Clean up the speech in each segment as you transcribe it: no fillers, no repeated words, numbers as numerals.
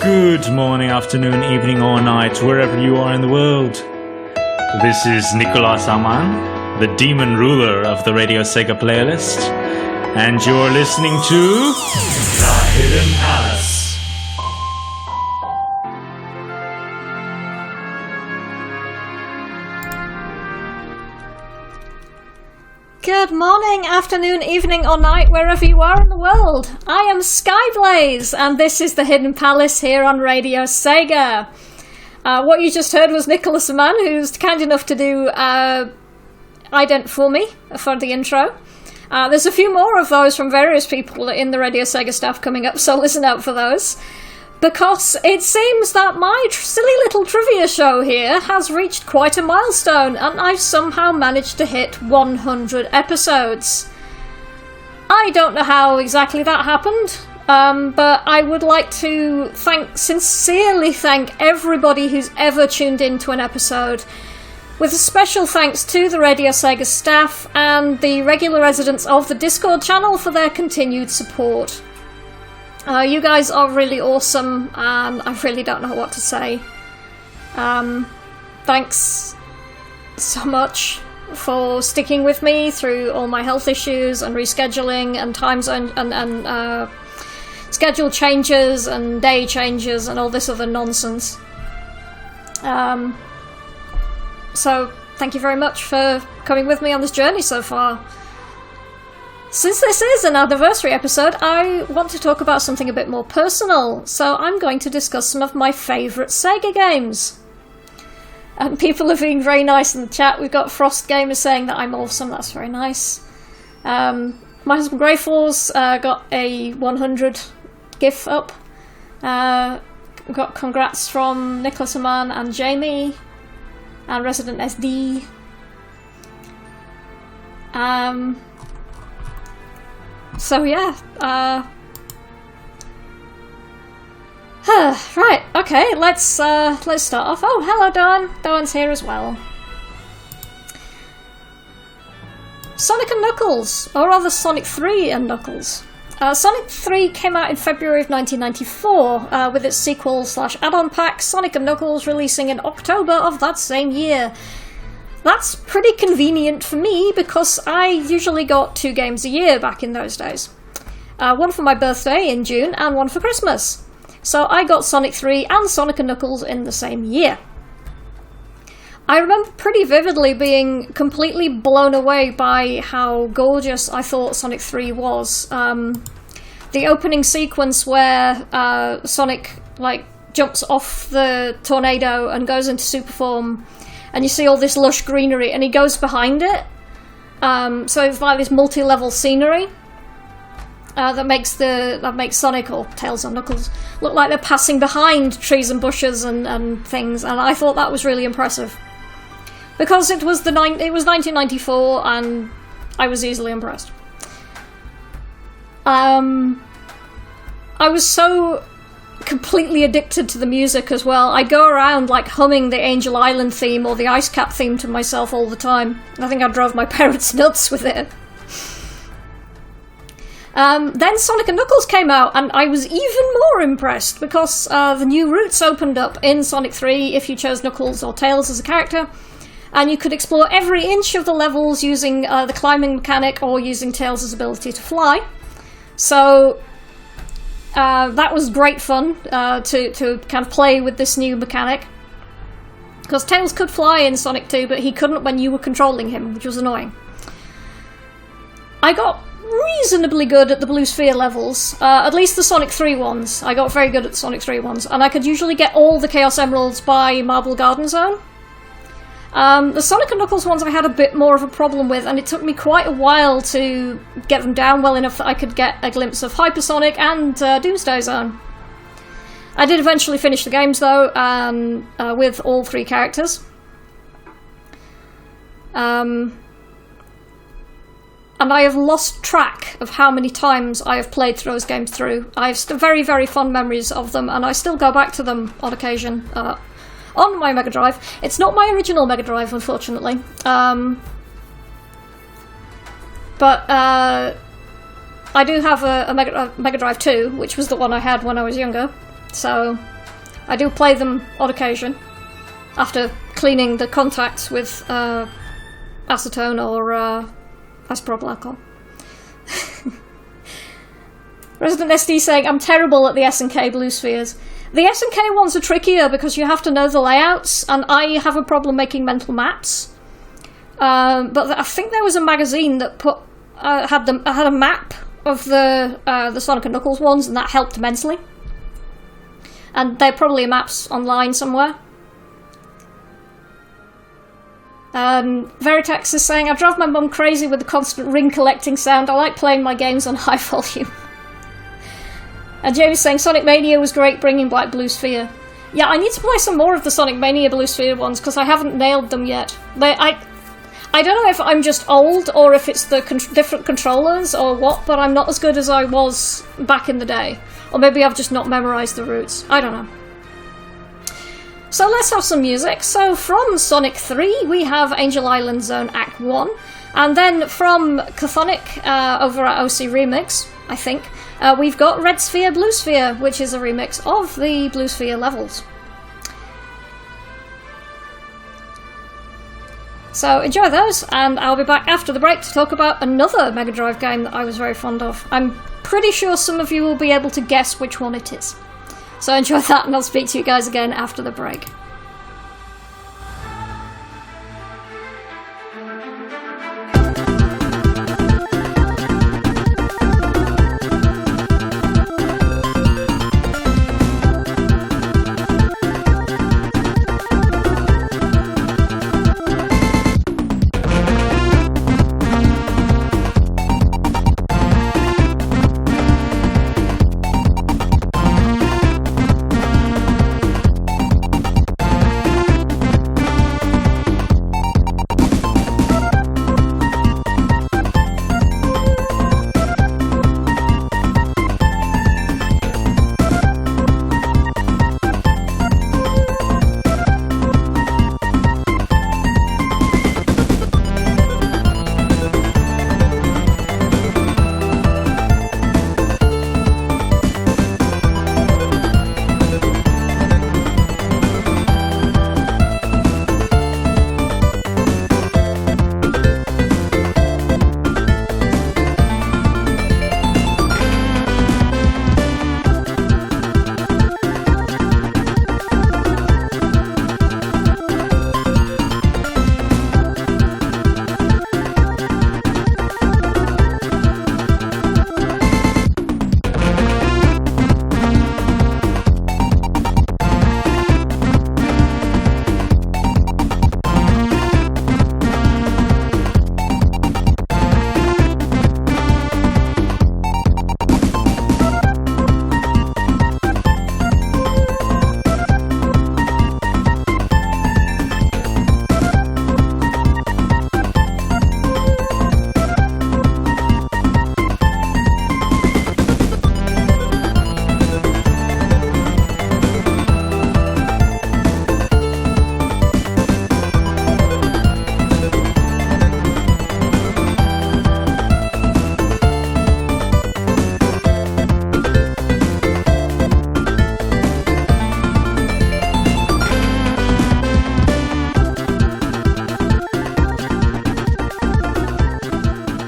Good morning, afternoon, evening, or night, wherever you are in the world. This is Nicolas Aman, the demon ruler of the Radio SEGA playlist, and you're listening to The Hidden Palace. Good morning, afternoon, evening, or night, wherever you are in the world. I am Skyblaze, and this is The Hidden Palace here on Radio SEGA. What you just heard was Nicolas Aman, who's kind enough to do ident for me for the intro. There's a few more of those from various people in the Radio SEGA staff coming up, so listen out for those. Because it seems that my silly little trivia show here has reached quite a milestone, and I've somehow managed to hit 100 episodes. I don't know how exactly that happened, but I would like to sincerely thank everybody who's ever tuned into an episode, with a special thanks to the Radio SEGA staff and the regular residents of the Discord channel for their continued support. You guys are really awesome, and I really don't know what to say. Thanks so much for sticking with me through all my health issues and rescheduling and time zone and schedule changes and day changes and all this other nonsense. So thank you very much for coming with me on this journey so far. Since this is an anniversary episode, I want to talk about something a bit more personal, so I'm going to discuss some of my favourite SEGA games. And people are being very nice in the chat. We've got Frost Gamer saying that I'm awesome, that's very nice. My husband Greyfall's got a 100 GIF up. We've got congrats from Nicholas Aman and Jamie, and Resident SD. So yeah, right, okay, let's start off. Oh, hello Dawn. Dawn's here as well. Sonic and Knuckles, or rather Sonic 3 and Knuckles. Sonic 3 came out in February of 1994, with its sequel/add-on pack, Sonic and Knuckles, releasing in October of that same year. That's pretty convenient for me, because I usually got 2 games a year back in those days. One for my birthday in June, and one for Christmas. So I got Sonic 3 and Sonic & Knuckles in the same year. I remember pretty vividly being completely blown away by how gorgeous I thought Sonic 3 was. The opening sequence where Sonic jumps off the tornado and goes into super form, and you see all this lush greenery, and he goes behind it. So it's like this multi-level scenery that makes Sonic, or Tails or Knuckles, look like they're passing behind trees and bushes and things, and I thought that was really impressive. Because it was 1994, and I was easily impressed. I was so completely addicted to the music as well. I go around humming the Angel Island theme or the Ice Cap theme to myself all the time. I think I drove my parents nuts with it. Then Sonic and Knuckles came out, and I was even more impressed because the new routes opened up in Sonic 3 if you chose Knuckles or Tails as a character, and you could explore every inch of the levels using the climbing mechanic or using Tails' ability to fly. So that was great fun to kind of play with this new mechanic. Because Tails could fly in Sonic 2, but he couldn't when you were controlling him, which was annoying. I got reasonably good at the Blue Sphere levels, at least the Sonic 3 ones. I got very good at the Sonic 3 ones, and I could usually get all the Chaos Emeralds by Marble Garden Zone. The Sonic and Knuckles ones I had a bit more of a problem with, and it took me quite a while to get them down well enough that I could get a glimpse of Hypersonic and Doomsday Zone. I did eventually finish the games though, with all 3 characters. And I have lost track of how many times I have played those games through. I have very, very fond memories of them, and I still go back to them on occasion. On my Mega Drive. It's not my original Mega Drive, unfortunately. But I do have a Mega Drive 2, which was the one I had when I was younger. So I do play them on occasion after cleaning the contacts with acetone or isopropyl alcohol. Resident SD saying, I'm terrible at the S&K blue spheres. The S&K ones are trickier because you have to know the layouts, and I have a problem making mental maps. But I think there was a magazine that had a map of the Sonic and Knuckles ones, and that helped immensely. And there are probably maps online somewhere. Veritex is saying, I drive my mum crazy with the constant ring collecting sound. I like playing my games on high volume. And Jamie's saying, Sonic Mania was great bringing back Blue Sphere. Yeah, I need to play some more of the Sonic Mania Blue Sphere ones, because I haven't nailed them yet. I don't know if I'm just old, or if it's the different controllers, or what, but I'm not as good as I was back in the day. Or maybe I've just not memorized the routes. I don't know. So let's have some music. So from Sonic 3, we have Angel Island Zone Act 1. And then from Chthonic, over at OC Remix, I think, we've got Red Sphere, Blue Sphere, which is a remix of the Blue Sphere levels. So enjoy those, and I'll be back after the break to talk about another Mega Drive game that I was very fond of. I'm pretty sure some of you will be able to guess which one it is. So enjoy that, and I'll speak to you guys again after the break.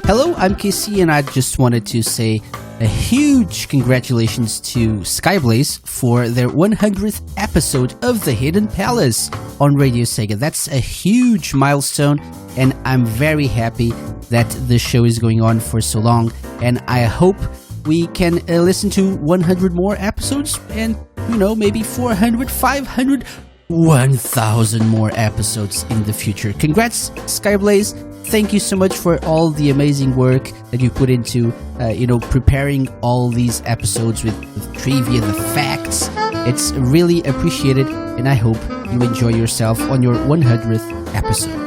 Hello, I'm KC, and I just wanted to say a huge congratulations to Skyblaze for their 100th episode of The Hidden Palace on Radio Sega. That's a huge milestone, and I'm very happy that the show is going on for so long, and I hope we can listen to 100 more episodes, and, you know, maybe 400, 500, 1,000 more episodes in the future. Congrats, Skyblaze. Thank you so much for all the amazing work that you put into, preparing all these episodes with trivia, the facts. It's really appreciated, and I hope you enjoy yourself on your 100th episode.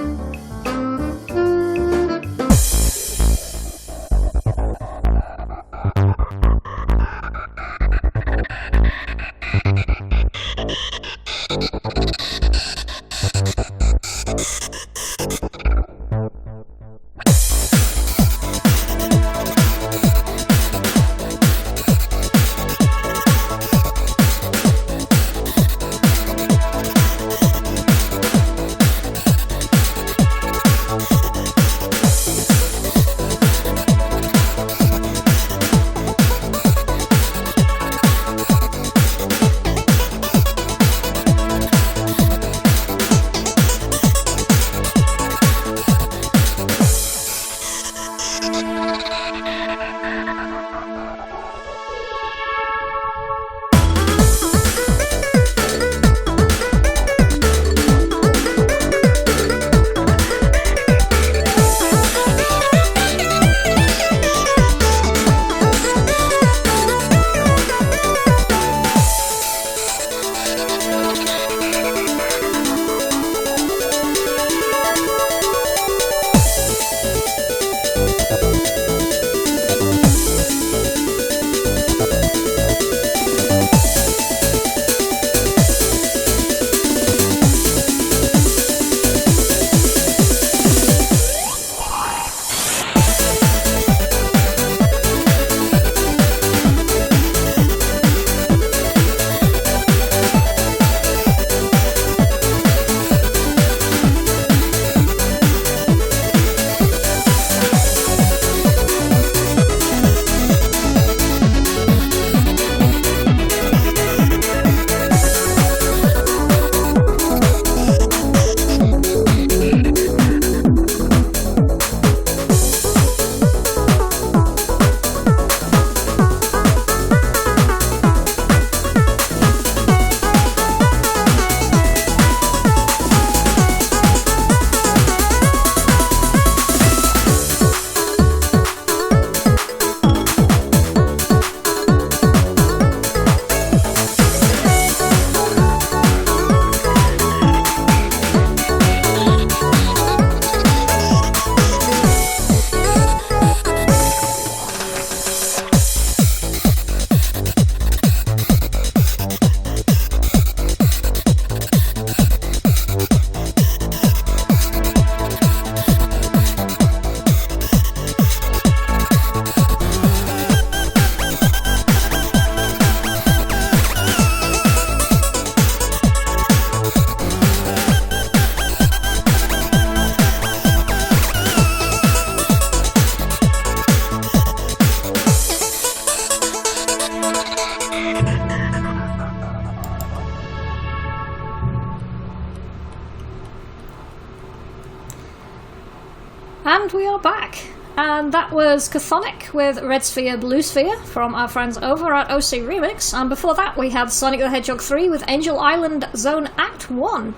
And we are back. And that was Chthonic with Red Sphere, Blue Sphere from our friends over at OC Remix. And before that we had Sonic the Hedgehog 3 with Angel Island Zone Act 1.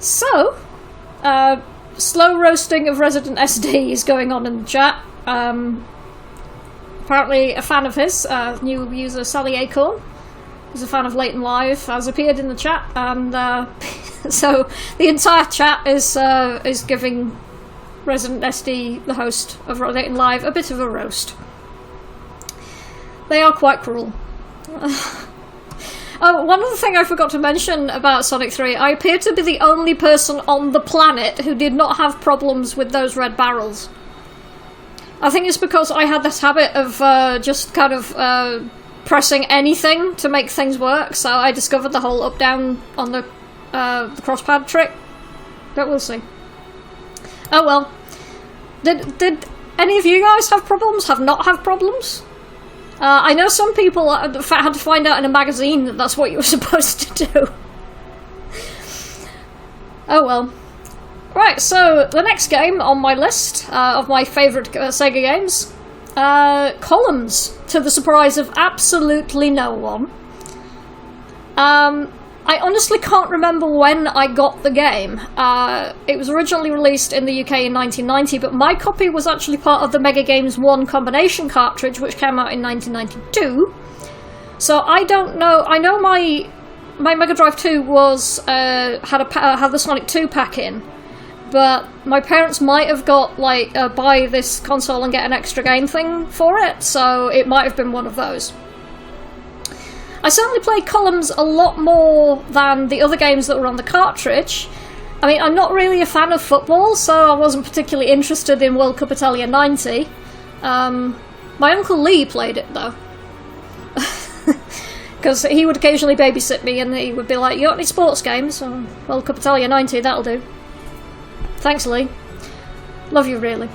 So, slow roasting of Resident SD is going on in the chat. Apparently a fan of his, new user Sally Acorn, who's a fan of Late and Live, has appeared in the chat, and so the entire chat is giving Resident SD, the host of Late and Live, a bit of a roast. They are quite cruel. Oh, one other thing I forgot to mention about Sonic 3, I appear to be the only person on the planet who did not have problems with those red barrels. I think it's because I had this habit of just kind of pressing anything to make things work, so I discovered the whole up-down on the crosspad trick. But we'll see. Oh well. Did any of you guys have problems? Have not have problems? I know some people had to find out in a magazine that that's what you were supposed to do. Oh well. Right, so the next game on my list of my favourite Sega games, Columns, to the surprise of absolutely no one. I honestly can't remember when I got the game. It was originally released in the UK in 1990, but my copy was actually part of the Mega Games 1 combination cartridge, which came out in 1992. So I don't know. I know my Mega Drive 2 was had the Sonic 2 pack in. But my parents might have got, like, buy this console and get an extra game thing for it, so it might have been one of those. I certainly played Columns a lot more than the other games that were on the cartridge. I mean, I'm not really a fan of football, so I wasn't particularly interested in World Cup Italia 90. My Uncle Lee played it, though. Because he would occasionally babysit me, and he would be like, you got any sports games? Oh, World Cup Italia 90, that'll do. Thanks, Lee. Love you, really.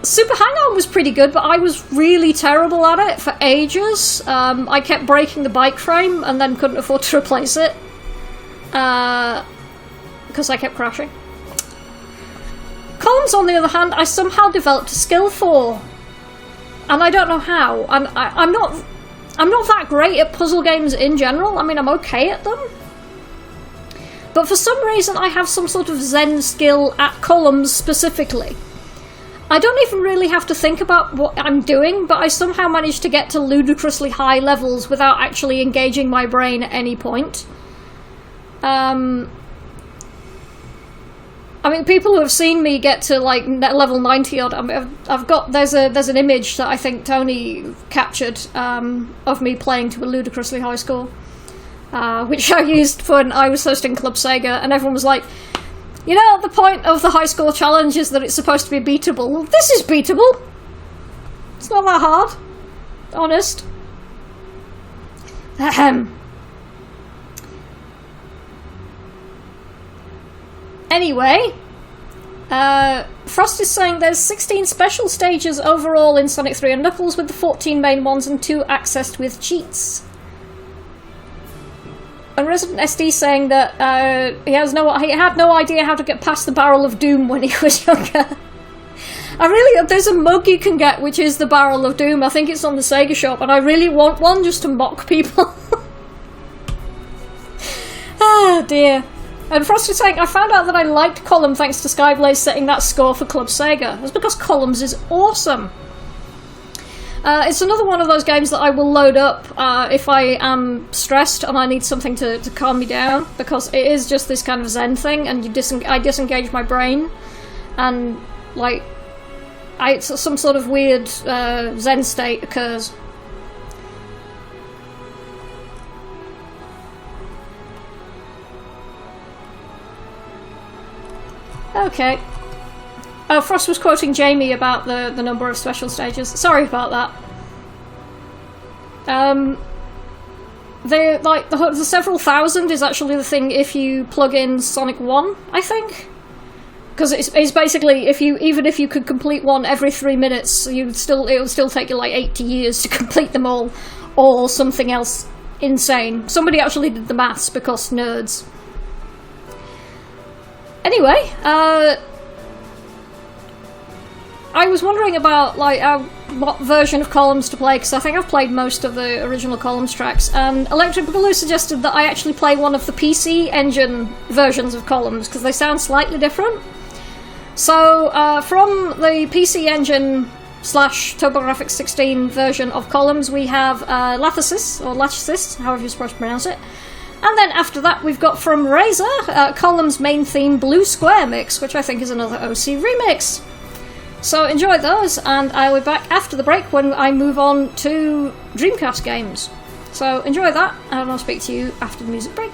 Super Hang-On was pretty good, but I was really terrible at it for ages. I kept breaking the bike frame and then couldn't afford to replace it. Because I kept crashing. Columns, on the other hand, I somehow developed a skill for. And I don't know how. I'm not that great at puzzle games in general. I mean, I'm okay at them. But for some reason I have some sort of zen skill at Columns specifically. I don't even really have to think about what I'm doing, but I somehow manage to get to ludicrously high levels without actually engaging my brain at any point. I mean, people who have seen me get to like level 90 odd, I've got there's an image that I think Tony captured of me playing to a ludicrously high score. Which I used when I was hosting Club Sega, and everyone was like, you know, the point of the high score challenge is that it's supposed to be beatable. Well, this is beatable! It's not that hard. Honest. Ahem. Anyway, Frost is saying there's 16 special stages overall in Sonic 3 and Knuckles, with the 14 main ones and 2 accessed with cheats. And Resident SD saying that he had no idea how to get past the Barrel of Doom when he was younger. There's a mug you can get which is the Barrel of Doom. I think it's on the Sega shop, and I really want one just to mock people. Ah, dear. And Frost is saying, I found out that I liked Column thanks to Skyblaze setting that score for Club Sega. That's because Columns is awesome. It's another one of those games that I will load up if I am stressed and I need something to calm me down, because it is just this kind of zen thing, and I disengage my brain, and like some sort of weird zen state occurs. Okay. Oh, Frost was quoting Jamie about the number of special stages. Sorry about that. The several thousand is actually the thing if you plug in Sonic 1, I think. Because it's basically, even if you could complete one every 3 minutes, it would still take you like 80 years to complete them all, or something else insane. Somebody actually did the maths, because nerds. Anyway, I was wondering about what version of Columns to play, because I think I've played most of the original Columns tracks, and Electric Boogaloo suggested that I actually play one of the PC Engine versions of Columns, because they sound slightly different. So, from the PC Engine / TurboGrafx 16 version of Columns, we have Lathasys, or Lathasys, however you're supposed to pronounce it. And then after that, we've got from Razer, Columns' main theme Blue Square Mix, which I think is another OC remix. So enjoy those, and I'll be back after the break when I move on to Dreamcast games. So enjoy that, and I'll speak to you after the music break.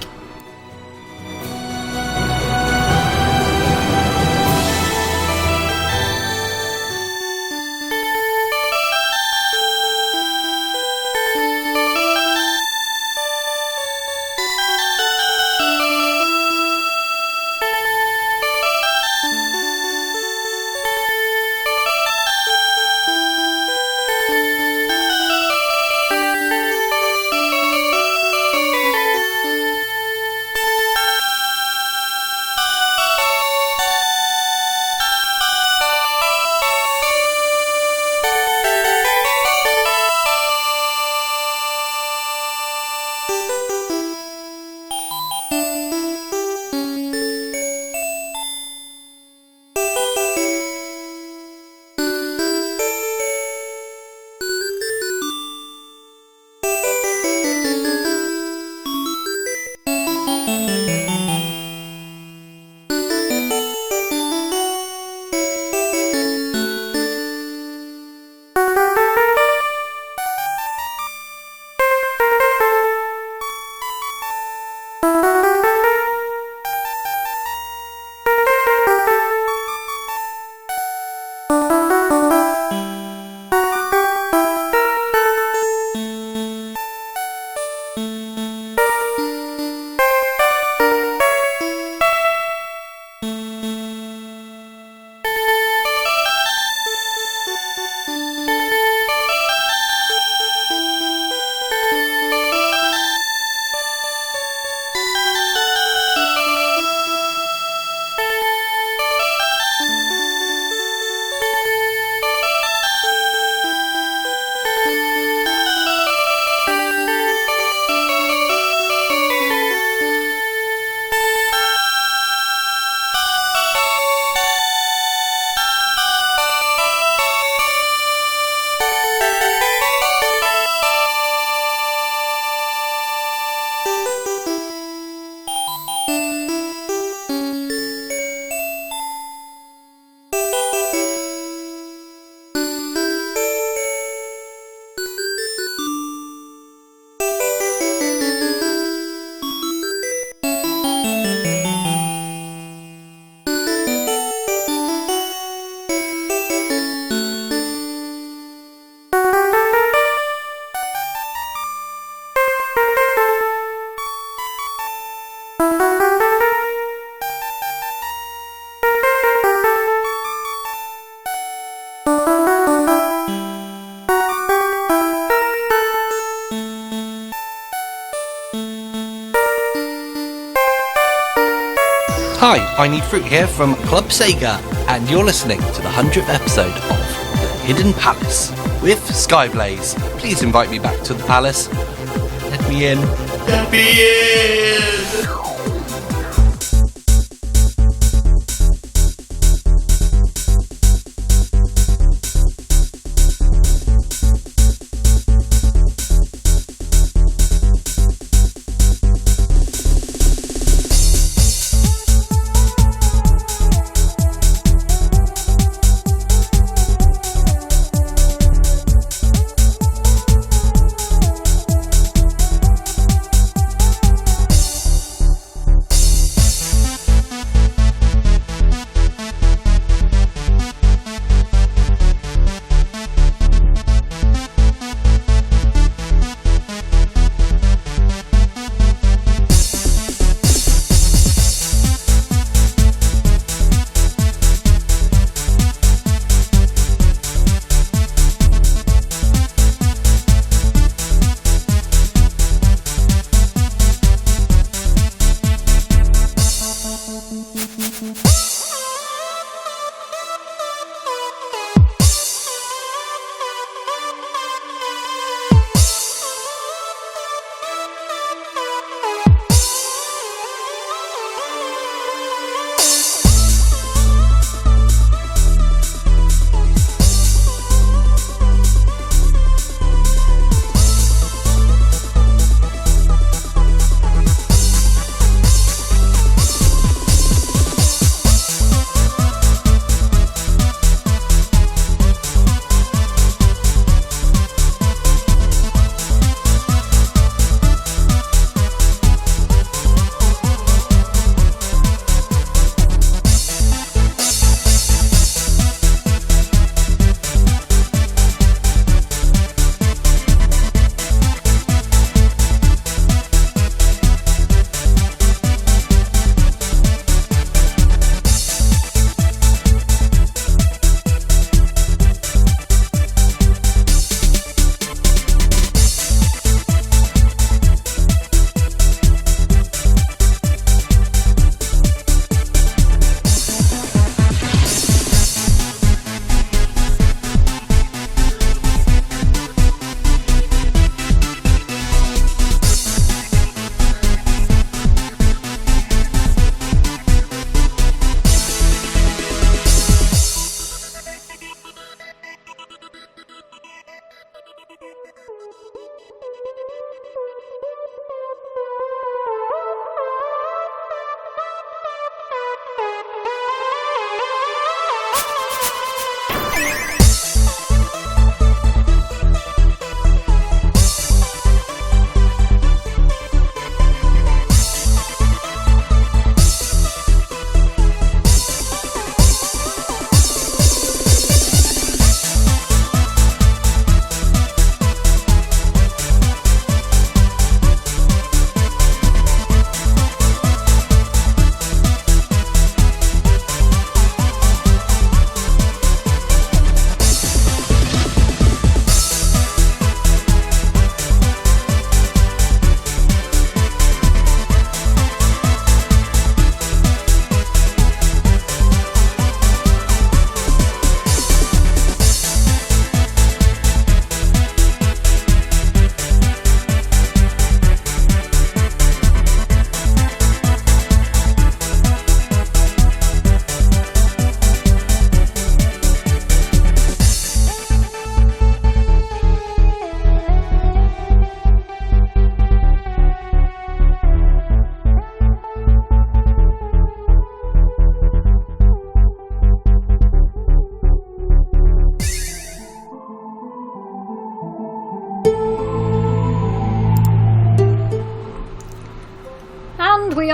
Hi, I Need Fruit here from Club SEGA, and you're listening to the 100th episode of The Hidden Palace with Skyblaze. Please invite me back to the palace. Let me in. Let me in!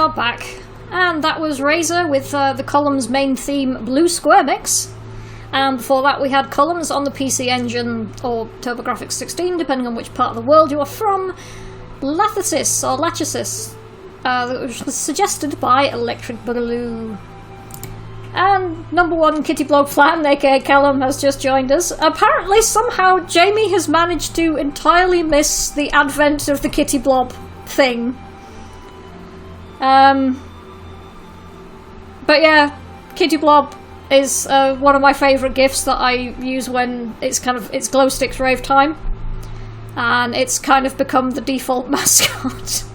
are back. And that was Razor with the Columns main theme Blue Square Mix. And before that we had Columns on the PC Engine, or TurboGrafx 16, depending on which part of the world you are from, Lachesis, or Lachesis, which was suggested by Electric Boogaloo. And number one Kitty Blog Flan, aka Callum, has just joined us. Apparently, somehow, Jamie has managed to entirely miss the advent of the Kitty Blob thing. But yeah, Kitty Blob is one of my favourite GIFs that I use when it's glow sticks rave time. And it's kind of become the default mascot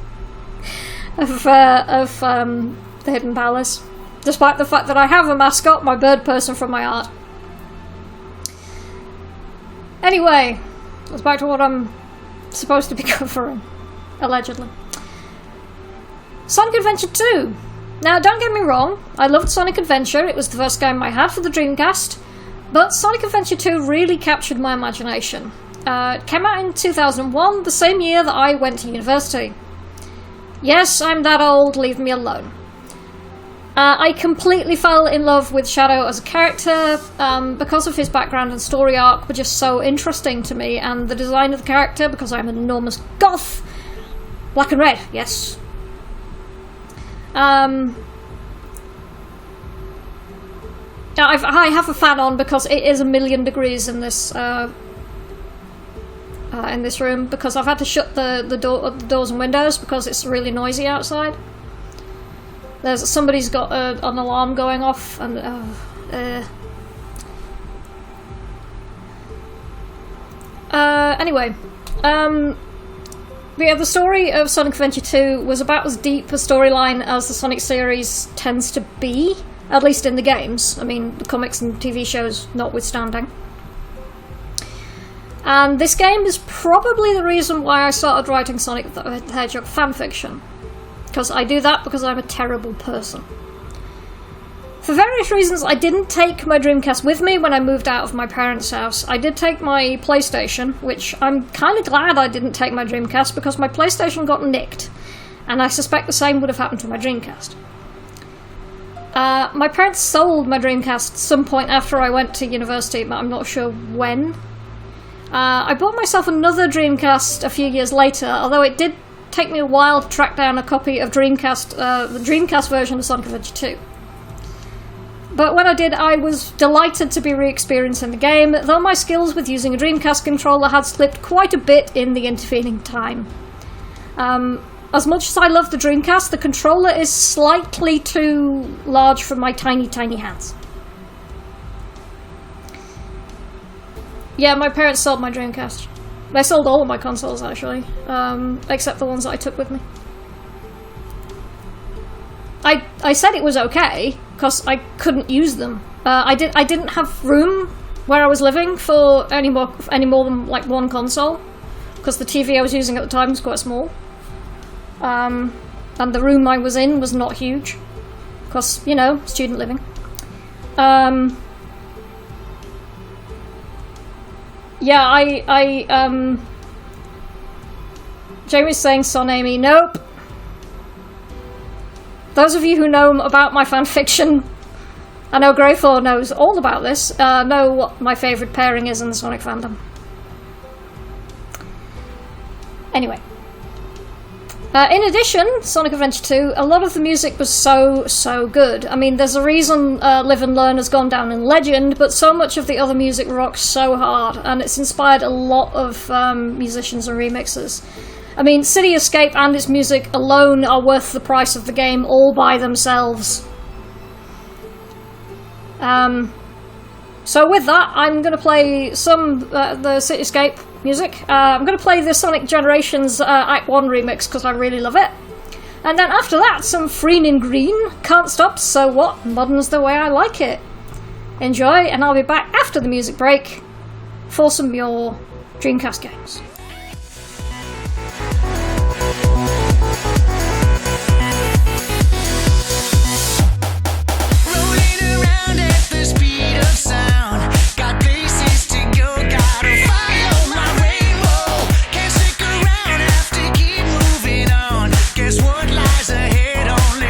of the Hidden Palace. Despite the fact that I have a mascot, my bird person from my art. Anyway, let's back to what I'm supposed to be covering. Allegedly. Sonic Adventure 2. Now, don't get me wrong, I loved Sonic Adventure, it was the first game I had for the Dreamcast, but Sonic Adventure 2 really captured my imagination. It came out in 2001, the same year that I went to university. Yes, I'm that old, leave me alone. I completely fell in love with Shadow as a character, because of his background and story arc were just so interesting to me, and the design of the character, because I'm an enormous goth. Black and red, yes. I have a fan on because it is 1,000,000 degrees in this room, because I've had to shut the doors and windows because it's really noisy outside. Somebody's got an alarm going off, and anyway, but yeah, the story of Sonic Adventure 2 was about as deep a storyline as the Sonic series tends to be, at least in the games. I mean, the comics and TV shows notwithstanding. And this game is probably the reason why I started writing Sonic the Hedgehog fanfiction. Because I do that because I'm a terrible person. For various reasons, I didn't take my Dreamcast with me when I moved out of my parents' house. I did take my PlayStation, which I'm kind of glad I didn't take my Dreamcast because my PlayStation got nicked. And I suspect the same would have happened to my Dreamcast. My parents sold my Dreamcast at some point after I went to university, but I'm not sure when. I bought myself another Dreamcast a few years later, although it did take me a while to track down a copy of the Dreamcast version of Sonic Adventure 2. But when I did, I was delighted to be re-experiencing the game, though my skills with using a Dreamcast controller had slipped quite a bit in the intervening time. As much as I love the Dreamcast, the controller is slightly too large for my tiny, tiny hands. Yeah, my parents sold my Dreamcast. They sold all of my consoles, actually, except the ones that I took with me. I said it was okay, because I couldn't use them. I didn't have room where I was living for any more than like one console, because the TV I was using at the time was quite small. And the room I was in was not huge, because, you know, student living. Yeah, Jamie's saying Son Amy. Nope. Those of you who know about my fanfiction, I know Greythor knows all about this, know what my favourite pairing is in the Sonic fandom. Anyway. In addition, Sonic Adventure 2, a lot of the music was so good. I mean, there's a reason Live and Learn has gone down in legend, but so much of the other music rocks so hard, and it's inspired a lot of musicians and remixes. I mean, City Escape and its music alone are worth the price of the game all by themselves. So with that, I'm going to play some the City Escape music. I'm going to play the Sonic Generations Act 1 remix because I really love it. And then after that, some Freenin' Green, Can't Stop, So What, Modern's the Way I Like It. Enjoy, and I'll be back after the music break for some more Dreamcast games. Guess what lies ahead only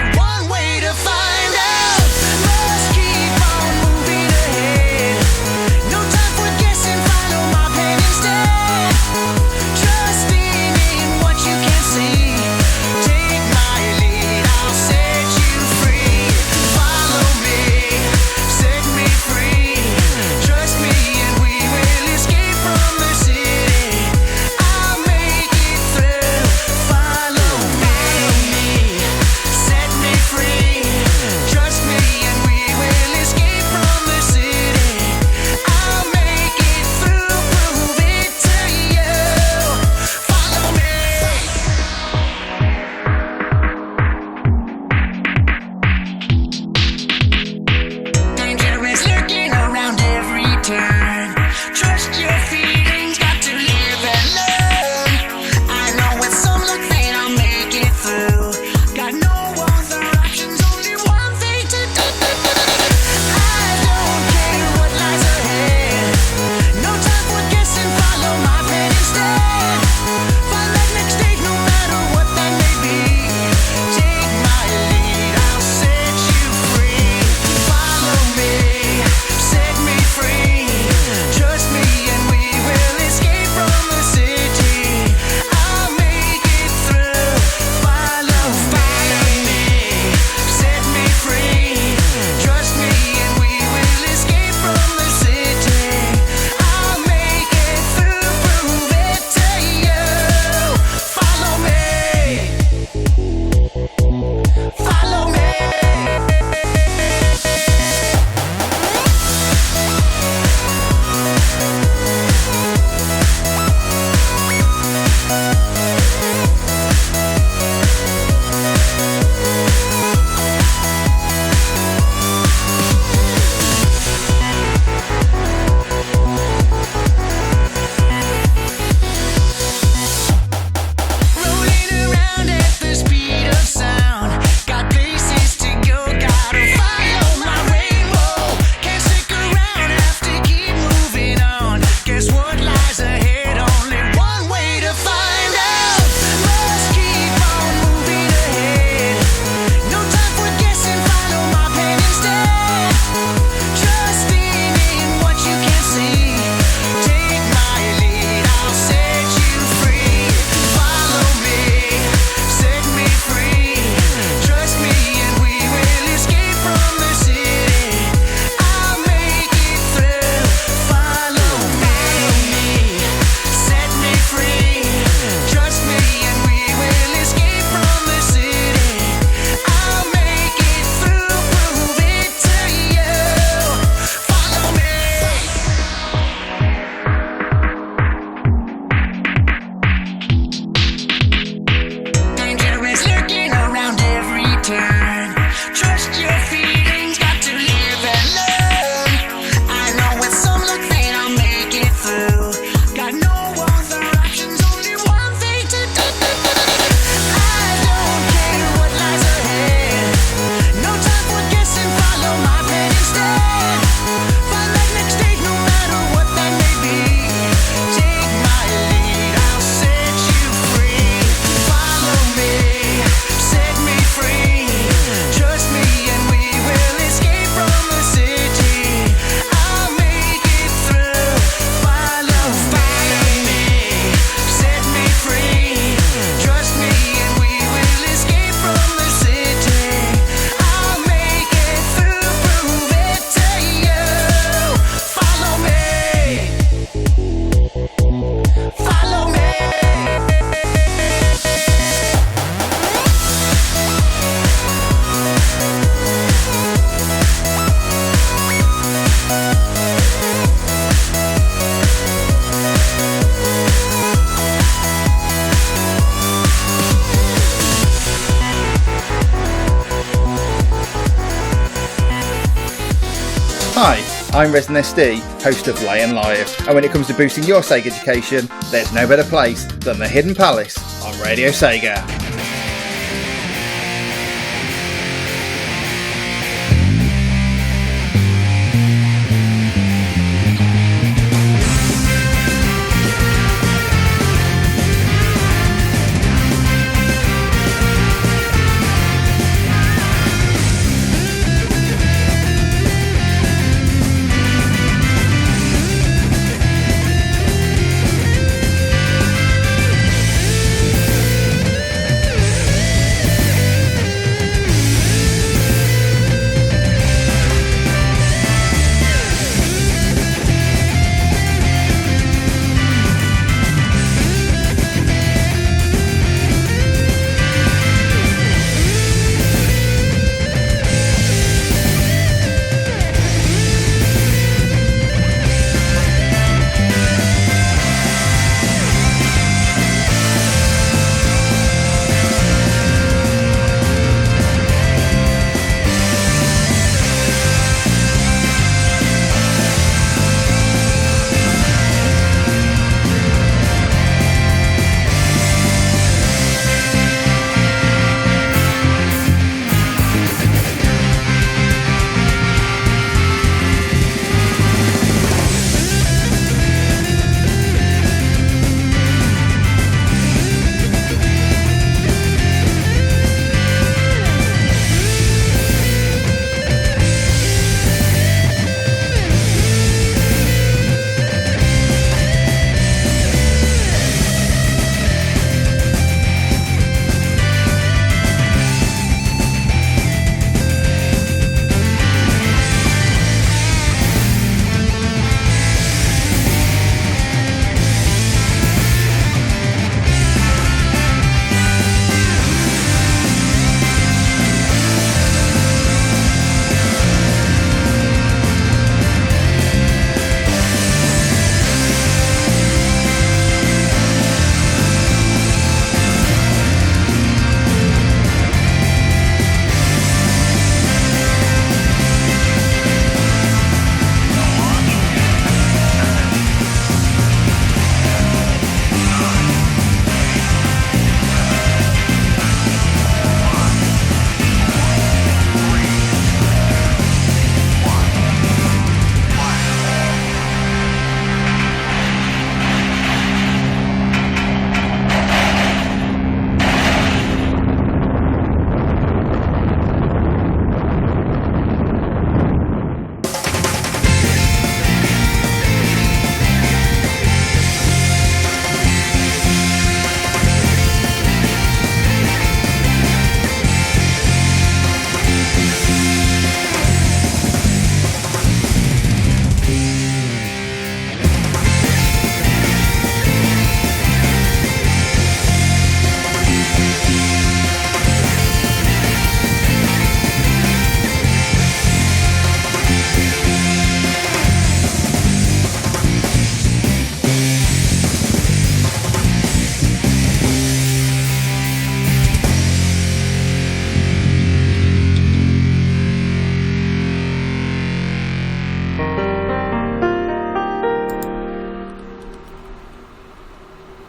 I'm Resident SD, host of Lion Live, and when it comes to boosting your Sega education, there's no better place than the Hidden Palace on Radio Sega.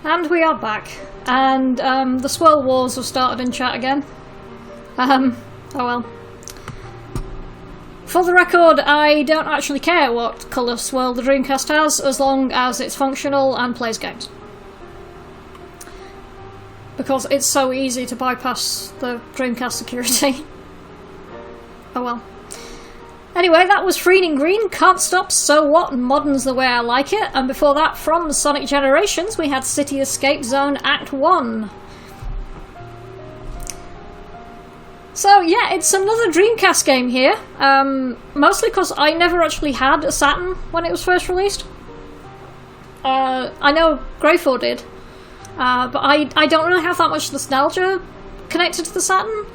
And we are back, and the Swirl Wars have started in chat again. Oh well. For the record, I don't actually care what colour swirl the Dreamcast has, as long as it's functional and plays games. Because it's so easy to bypass the Dreamcast security. Oh well. Anyway, that was Freening Green, Can't Stop, So What, Modern's the Way I Like It, and before that, from Sonic Generations, we had City Escape Zone Act 1. So yeah, it's another Dreamcast game here, mostly because I never actually had a Saturn when it was first released. I know Greyfor did, but I don't really have that much nostalgia connected to the Saturn.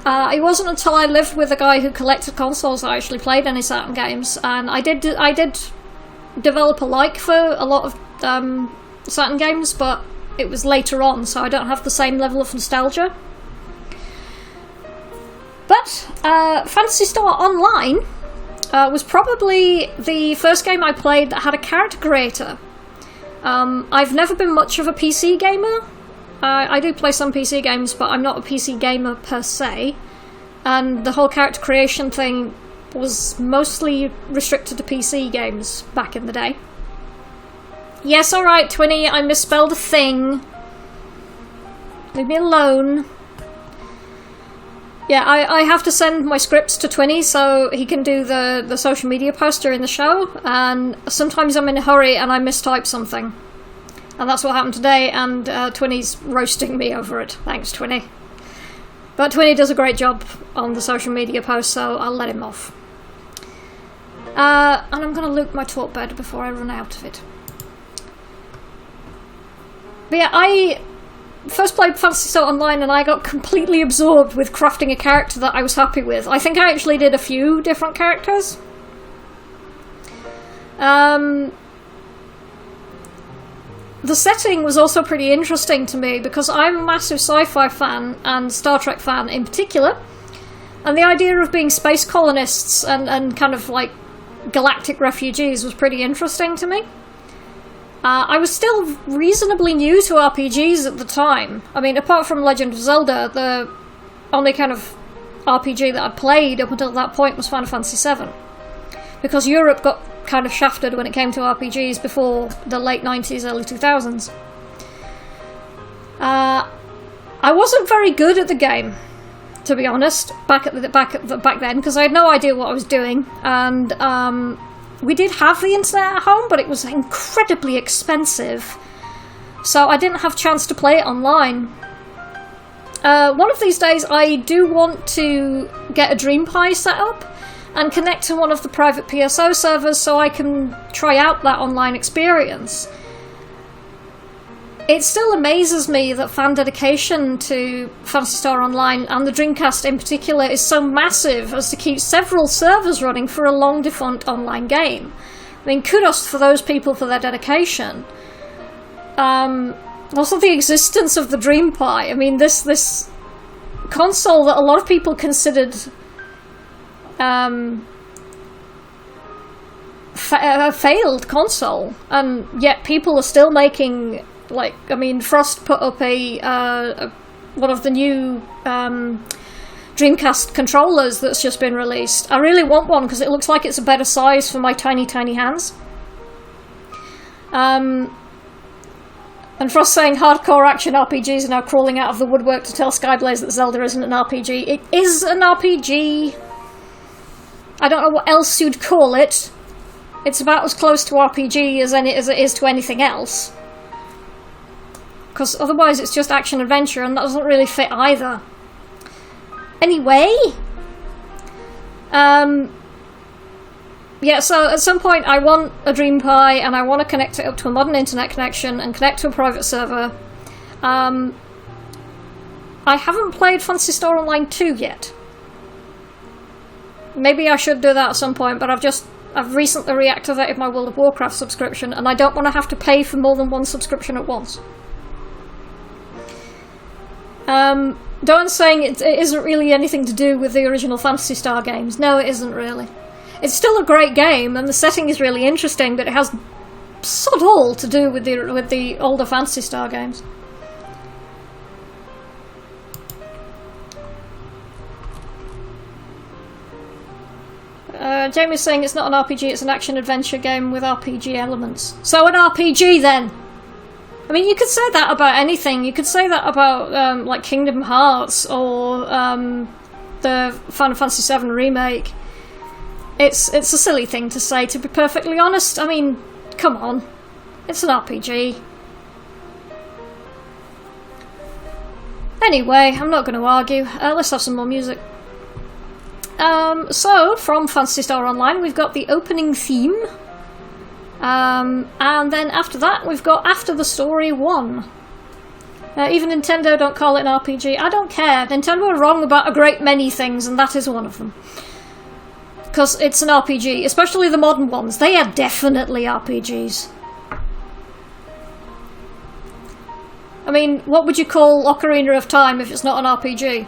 It wasn't until I lived with a guy who collected consoles that I actually played any Saturn games, and I did develop a like for a lot of Saturn games, but it was later on, so I don't have the same level of nostalgia. But Phantasy Star Online was probably the first game I played that had a character creator. I've never been much of a PC gamer. I do play some PC games, but I'm not a PC gamer per se. And the whole character creation thing was mostly restricted to PC games back in the day. Yes, alright, Twinny, I misspelled a thing. Leave me alone. Yeah, I have to send my scripts to Twinny so he can do the social media post during the show, and sometimes I'm in a hurry and I mistype something. And that's what happened today, and Twinny's roasting me over it. Thanks, Twinny. But Twinny does a great job on the social media post, so I'll let him off. And I'm going to loop my talk bed before I run out of it. But yeah, I first played Phantasy Star Online and I got completely absorbed with crafting a character that I was happy with. I think I actually did a few different characters. The setting was also pretty interesting to me because I'm a massive sci-fi fan, and Star Trek fan in particular, and the idea of being space colonists and kind of like galactic refugees was pretty interesting to me. I was still reasonably new to RPGs at the time. I mean, apart from Legend of Zelda, the only kind of RPG that I'd played up until that point was Final Fantasy VII. Because Europe got kind of shafted when it came to RPGs before the late 90s, early 2000s. I wasn't very good at the game, to be honest, back then, because I had no idea what I was doing, and we did have the internet at home, but it was incredibly expensive, so I didn't have a chance to play it online. One of these days I do want to get a DreamPie set up and connect to one of the private PSO servers so I can try out that online experience. It still amazes me that fan dedication to Phantasy Star Online, and the Dreamcast in particular, is so massive as to keep several servers running for a long-defunct online game. I mean, kudos for those people for their dedication. Also the existence of the DreamPie. I mean, this console that a lot of people considered a failed console, and yet people are still making, like, I mean, Frost put up one of the new Dreamcast controllers that's just been released. I really want one because it looks like it's a better size for my tiny hands. And Frost saying hardcore action RPGs are now crawling out of the woodwork to tell Skyblaze that Zelda isn't an RPG. It is an RPG. I don't know what else you'd call it. It's about as close to RPG as it is to anything else. Because otherwise it's just action-adventure, and that doesn't really fit either. Anyway... yeah, so at some point I want a DreamPie, and I want to connect it up to a modern internet connection, and connect to a private server. I haven't played Phantasy Star Online 2 yet. Maybe I should do that at some point, but I've recently reactivated my World of Warcraft subscription, and I don't want to have to pay for more than one subscription at once. Dawn's saying it isn't really anything to do with the original Phantasy Star games. No, it isn't really. It's still a great game, and the setting is really interesting, but it has sod all to do with the older Phantasy Star games. Jamie's saying it's not an RPG, it's an action-adventure game with RPG elements. So an RPG, then! I mean, you could say that about anything. You could say that about, like, Kingdom Hearts, or the Final Fantasy VII Remake. It's a silly thing to say, to be perfectly honest. I mean, come on. It's an RPG. Anyway, I'm not going to argue. Let's have some more music. So, from Phantasy Star Online, we've got the opening theme. And then after that, we've got After the Story 1. Even Nintendo don't call it an RPG. I don't care. Nintendo are wrong about a great many things, and that is one of them. Because it's an RPG, especially the modern ones. They are definitely RPGs. I mean, what would you call Ocarina of Time if it's not an RPG?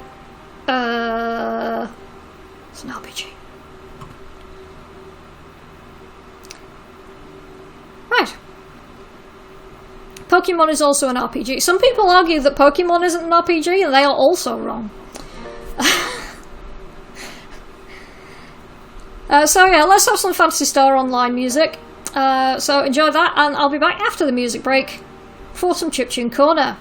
It's an RPG. Pokemon is also an RPG. Some people argue that Pokemon isn't an RPG, and they are also wrong. So yeah, let's have some Phantasy Star Online music. So enjoy that, and I'll be back after the music break for some Chiptune Corner.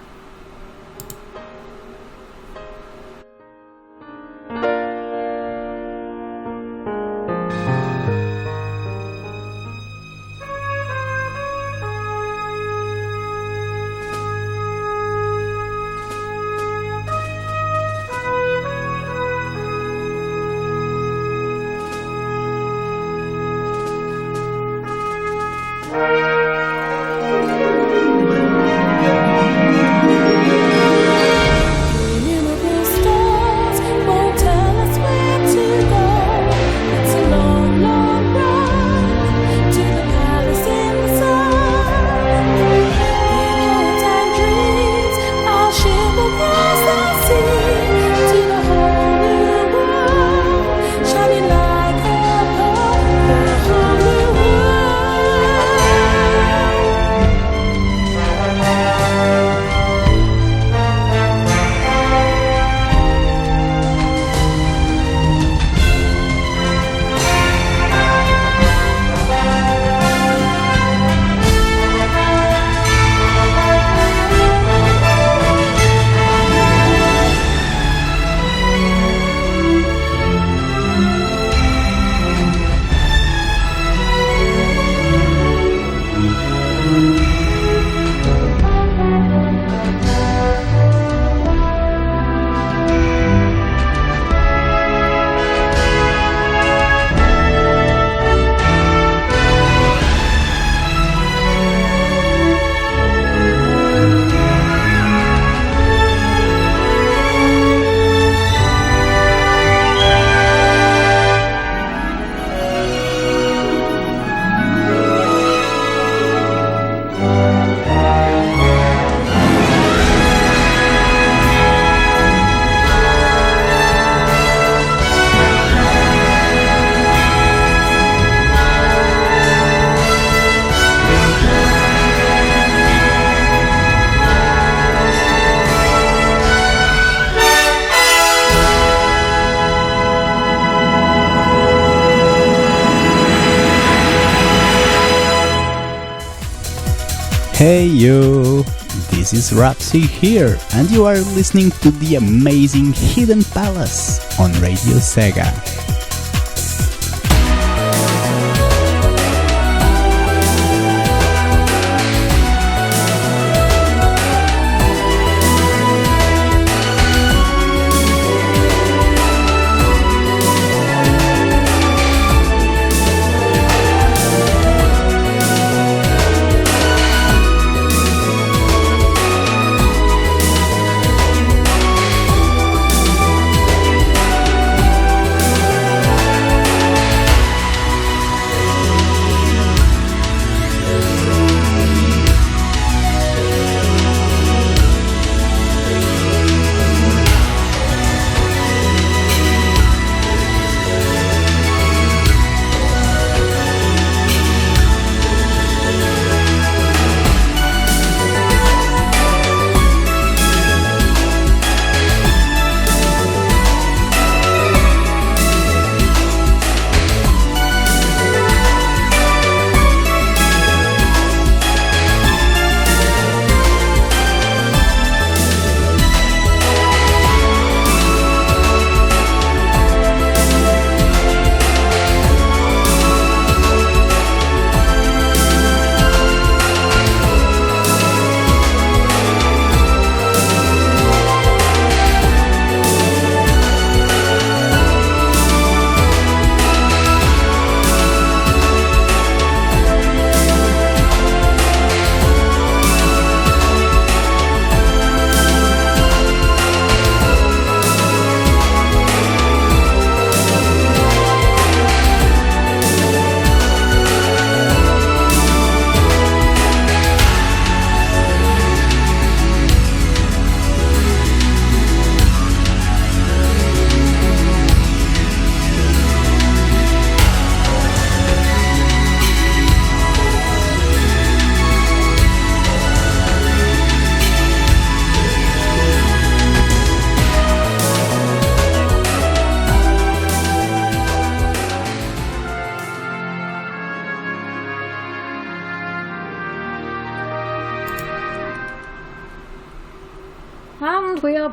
Hey yo, this is Rapsy here, and you are listening to the amazing Hidden Palace on Radio SEGA.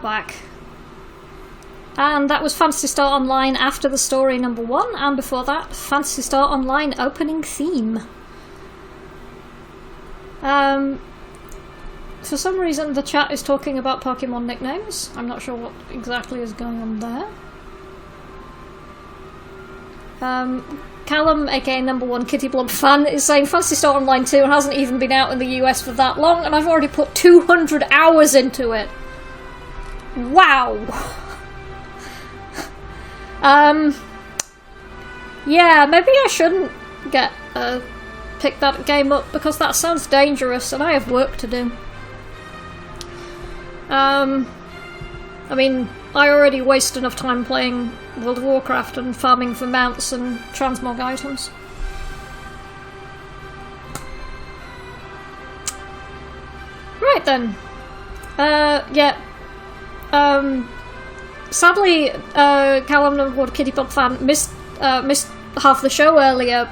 back. And that was Phantasy Star Online After the Story #1, and before that, Phantasy Star Online Opening Theme. For some reason, the chat is talking about Pokemon nicknames. I'm not sure what exactly is going on there. Callum, aka #1 Kitty Blob fan, is saying Phantasy Star Online 2 hasn't even been out in the US for that long, and I've already put 200 hours into it. Wow! Yeah, maybe I shouldn't pick that game up, because that sounds dangerous, and I have work to do. I mean, I already waste enough time playing World of Warcraft and farming for mounts and transmog items. Right then. Yeah. Sadly, Callum #1 Kitty Bob fan missed half the show earlier,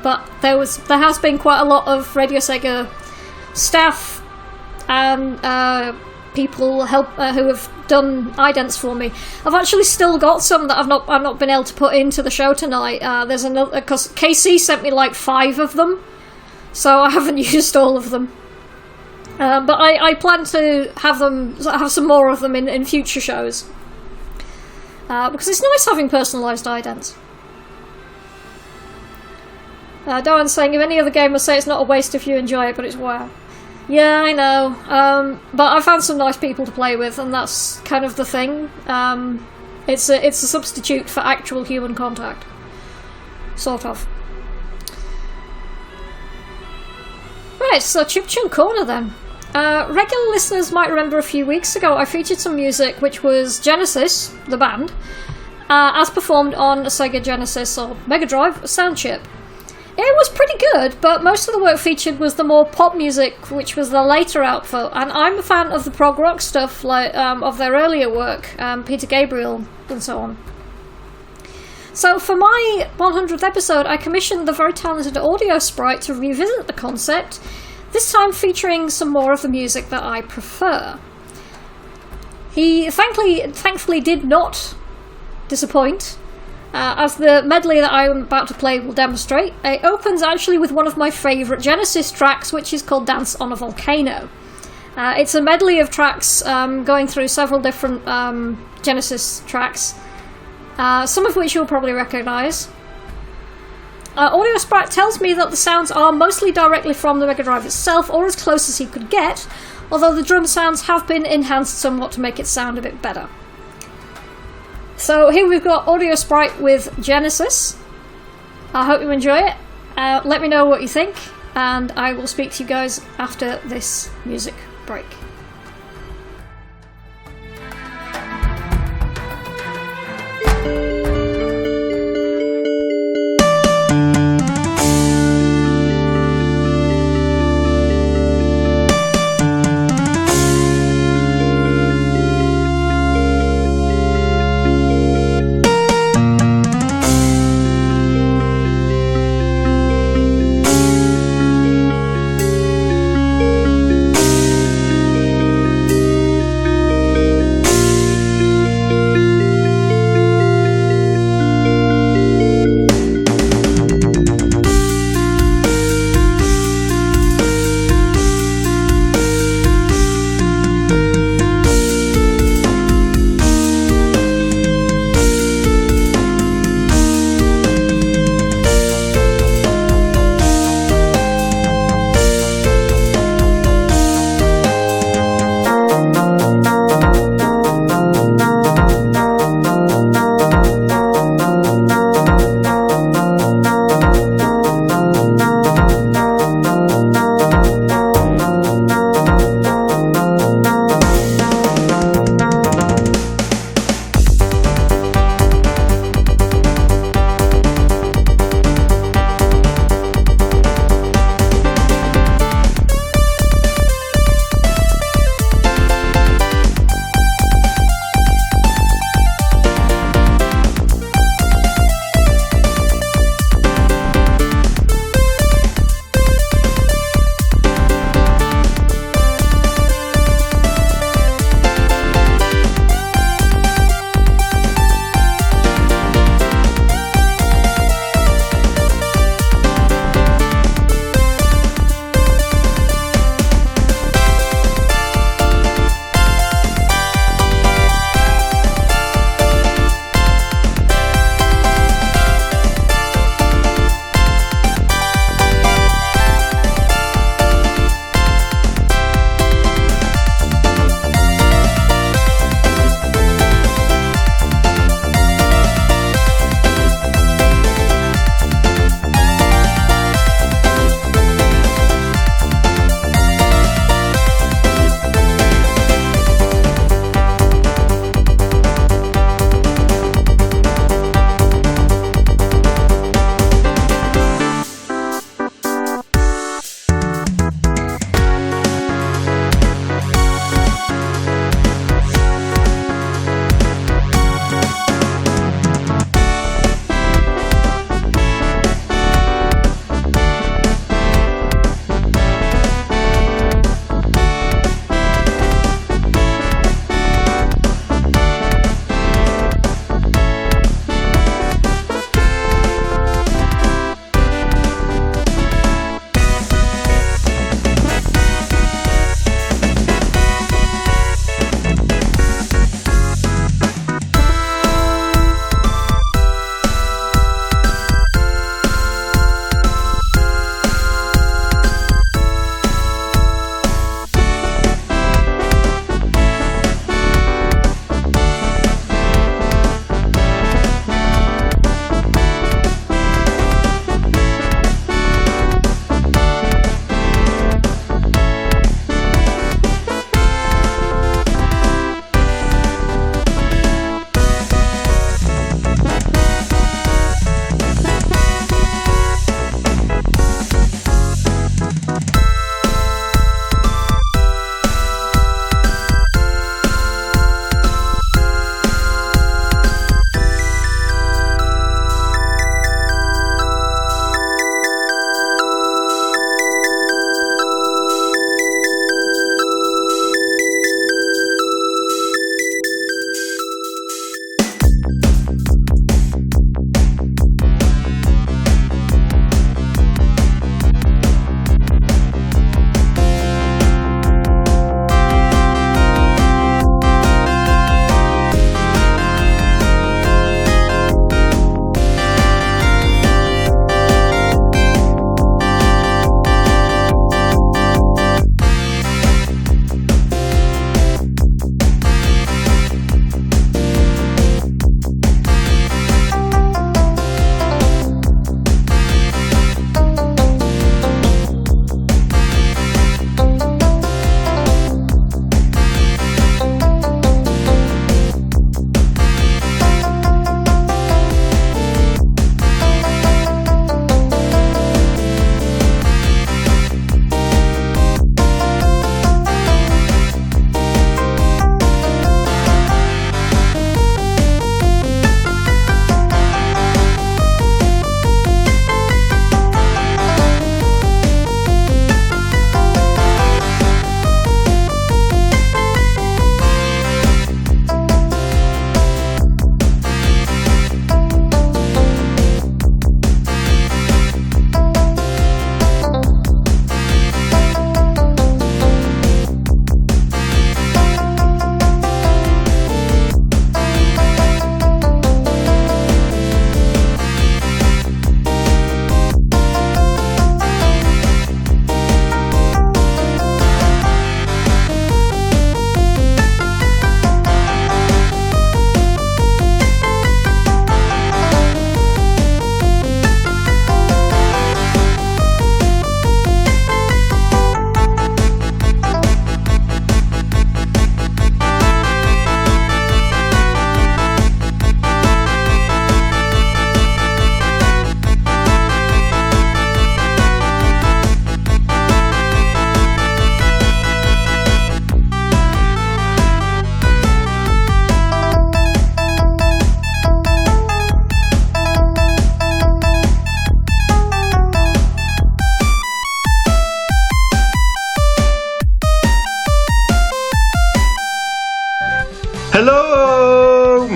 but there has been quite a lot of Radio Sega staff and people who have done idents for me. I've actually still got some that I've not been able to put into the show tonight. There's another, because KC sent me like 5 of them, so I haven't used all of them. But I plan to have some more of them in future shows, because it's nice having personalised idents. Darren's saying, if any other gamer say it's not a waste if you enjoy it, but it's WoW. Yeah, I know. But I found some nice people to play with, and that's kind of the thing. It's a substitute for actual human contact. Sort of. Right, so Chiptune Corner then. Regular listeners might remember a few weeks ago I featured some music which was Genesis, the band, as performed on a Sega Genesis or Mega Drive sound chip. It was pretty good, but most of the work featured was the more pop music, which was the later output, and I'm a fan of the prog rock stuff, like of their earlier work, Peter Gabriel and so on. So for my 100th episode, I commissioned the very talented Audio Sprite to revisit the concept, this time featuring some more of the music that I prefer. He thankfully did not disappoint. As the medley that I'm about to play will demonstrate, it opens actually with one of my favourite Genesis tracks, which is called Dance on a Volcano. It's a medley of tracks going through several different Genesis tracks, some of which you'll probably recognise. Audio Sprite tells me that the sounds are mostly directly from the Mega Drive itself, or as close as he could get, although the drum sounds have been enhanced somewhat to make it sound a bit better. So here we've got Audio Sprite with Genesis. I hope you enjoy it. Let me know what you think, and I will speak to you guys after this music break.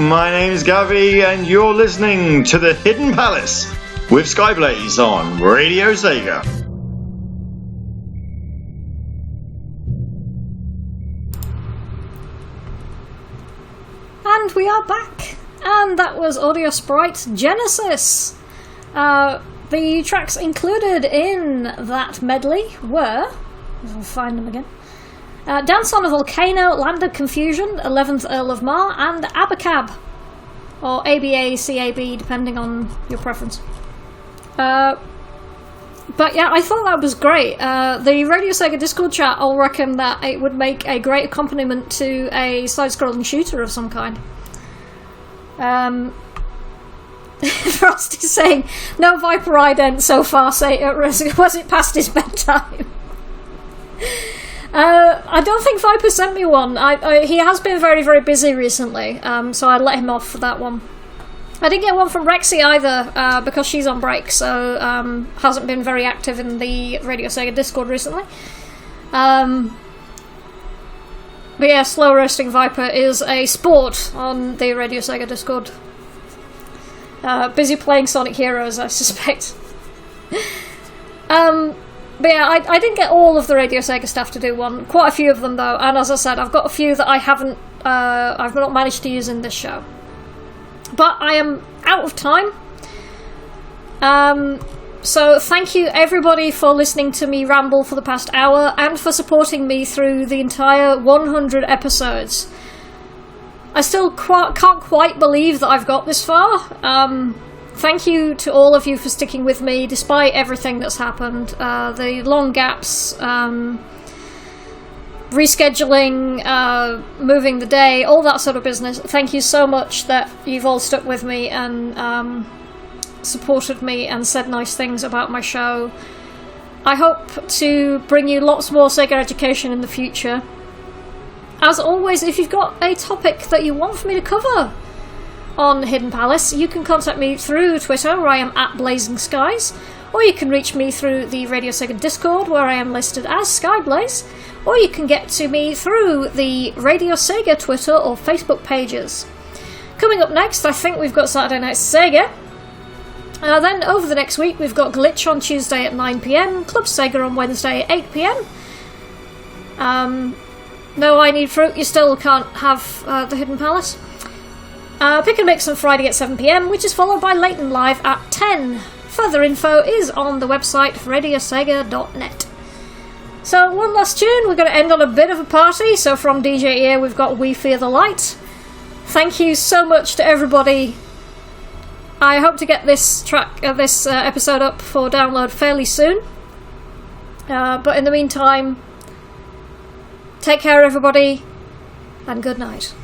my name's Gavi, and you're listening to The Hidden Palace with Skyblaze on Radio Sega. And we are back, and that was Audio Sprite Genesis. The tracks included in that medley were, I'll find them again, Dance on a Volcano, Land of Confusion, 11th Earl of Mar, and Abacab, or ABA-CAB, depending on your preference. But yeah, I thought that was great. The Radio Sega Discord chat all reckon that it would make a great accompaniment to a side-scrolling shooter of some kind. Frosty's saying, no Viper ident so far, was it past his bedtime? I don't think Viper sent me one. He has been very, very busy recently, so I let him off for that one. I didn't get one from Rexy either, because she's on break, so hasn't been very active in the Radio Sega Discord recently. But yeah, slow roasting Viper is a sport on the Radio Sega Discord. Busy playing Sonic Heroes, I suspect. But yeah, I didn't get all of the Radio Sega stuff to do one. Quite a few of them though, and as I said, I've got a few that I've not managed to use in this show. But I am out of time. So thank you everybody for listening to me ramble for the past hour and for supporting me through the entire 100 episodes. I still can't quite believe that I've got this far. Thank you to all of you for sticking with me despite everything that's happened. The long gaps, rescheduling, moving the day, all that sort of business. Thank you so much that you've all stuck with me and supported me and said nice things about my show. I hope to bring you lots more Sega education in the future. As always, if you've got a topic that you want for me to cover on Hidden Palace, you can contact me through Twitter, where I am at Blazing Skies, or you can reach me through the Radio Sega Discord, where I am listed as Skyblaze, or you can get to me through the Radio Sega Twitter or Facebook pages. Coming up next, I think we've got Saturday Night Sega. Then over the next week, we've got Glitch on Tuesday at 9pm, Club Sega on Wednesday at 8pm. No I Need Fruit, you still can't have the Hidden Palace. Pick and Mix on Friday at 7pm, which is followed by Leighton Live at 10. Further info is on the website radiosega.net. So one last tune, we're going to end on a bit of a party, so from DJ Ear we've got We Fear the Light. Thank you so much to everybody. I hope to get this episode up for download fairly soon. But in the meantime, take care everybody, and good night.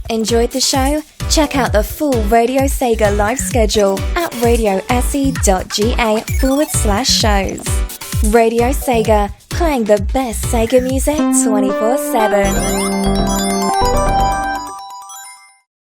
Enjoyed the show? Check out the full Radio Sega live schedule at radiose.ga/shows. Radio Sega, playing the best Sega music 24/7.